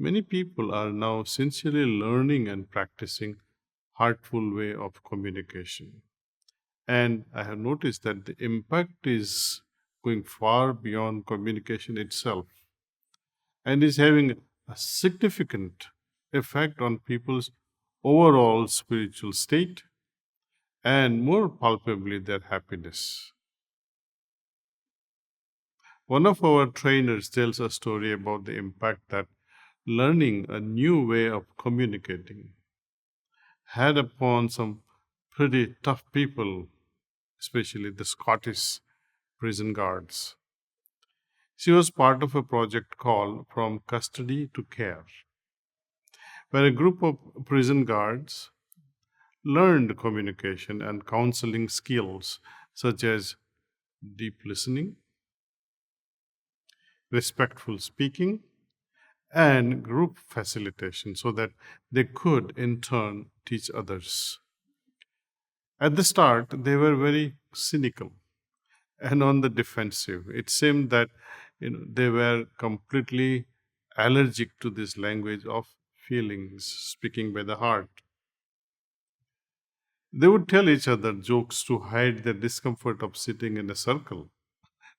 many people are now sincerely learning and practicing heartful way of communication. And I have noticed that the impact is going far beyond communication itself and is having a significant effect on people's overall spiritual state and more palpably their happiness. One of our trainers tells a story about the impact that learning a new way of communicating had upon some pretty tough people, especially the Scottish prison guards. She was part of a project called From Custody to Care, where a group of prison guards learned communication and counseling skills such as deep listening, respectful speaking, and group facilitation so that they could in turn teach others. At the start, they were very cynical and on the defensive. It seemed that they were completely allergic to this language of feelings, speaking by the heart. They would tell each other jokes to hide their discomfort of sitting in a circle,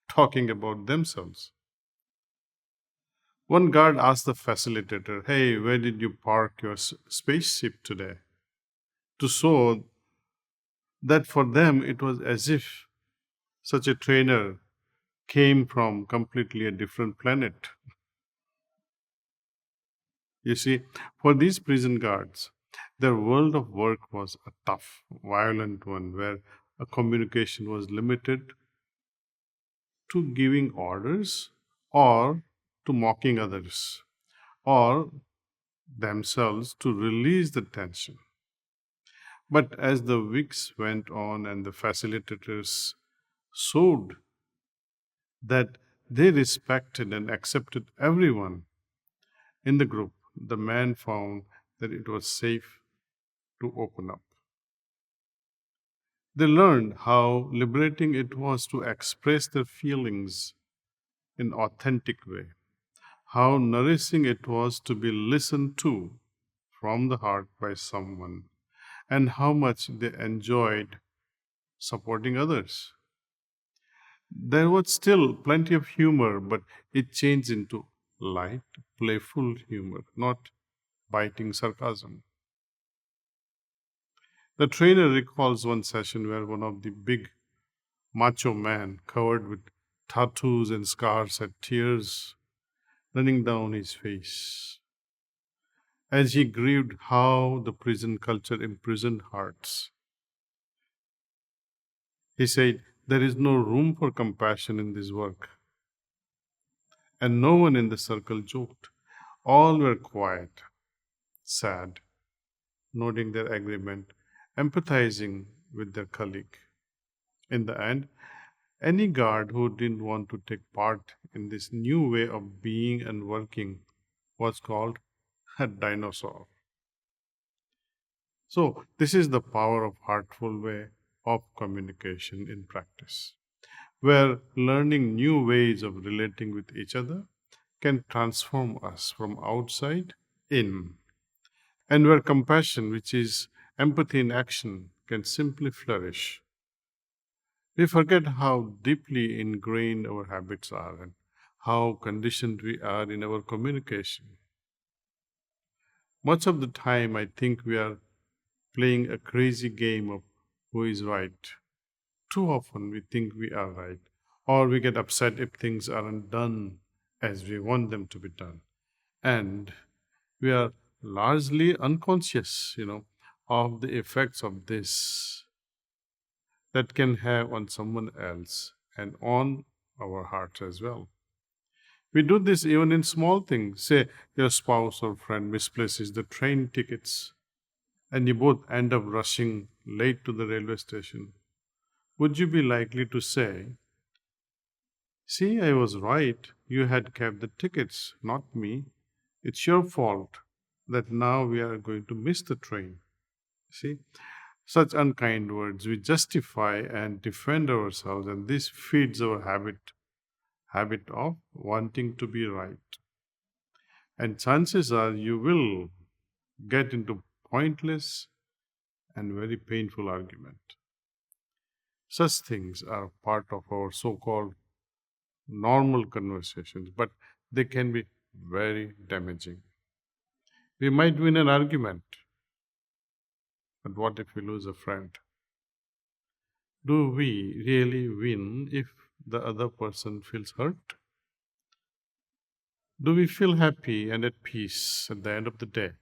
talking about themselves. One guard asked the facilitator, "Hey, where did you park your spaceship today?" To show that for them it was as if such a trainer came from completely a different planet. You see, for these prison guards, their world of work was a tough, violent one where a communication was limited to giving orders or to mocking others or themselves to release the tension. But as the weeks went on and the facilitators showed that they respected and accepted everyone in the group, the man found that it was safe to open up. They learned how liberating it was to express their feelings in authentic way, how nourishing it was to be listened to from the heart by someone, and how much they enjoyed supporting others. There was still plenty of humor, but it changed into light, playful humor, not biting sarcasm. The trainer recalls one session where one of the big macho man covered with tattoos and scars had tears running down his face as he grieved how the prison culture imprisoned hearts. He said, "There is no room for compassion in this work." And no one in the circle joked. All were quiet, sad, nodding their agreement, empathizing with their colleague. In the end, any guard who didn't want to take part in this new way of being and working was called a dinosaur. So, this is the power of heartful way of communication in practice, where learning new ways of relating with each other can transform us from outside in, and where compassion, which is empathy in action, can simply flourish. We forget how deeply ingrained our habits are and how conditioned we are in our communication. Much of the time, I think we are playing a crazy game of who is right. Too often, we think we are right, or we get upset if things aren't done as we want them to be done. And we are largely unconscious, of the effects of this that can have on someone else and on our hearts as well. We do this even in small things. Say your spouse or friend misplaces the train tickets and you both end up rushing late to the railway station. Would you be likely to say, "See, I was right. You had kept the tickets, not me. It's your fault that now we are going to miss the train"? See, such unkind words, we justify and defend ourselves, and this feeds our habit of wanting to be right. And chances are you will get into pointless and very painful argument. Such things are part of our so-called normal conversations, but they can be very damaging. We might win an argument, but what if we lose a friend? Do we really win if the other person feels hurt? Do we feel happy and at peace at the end of the day?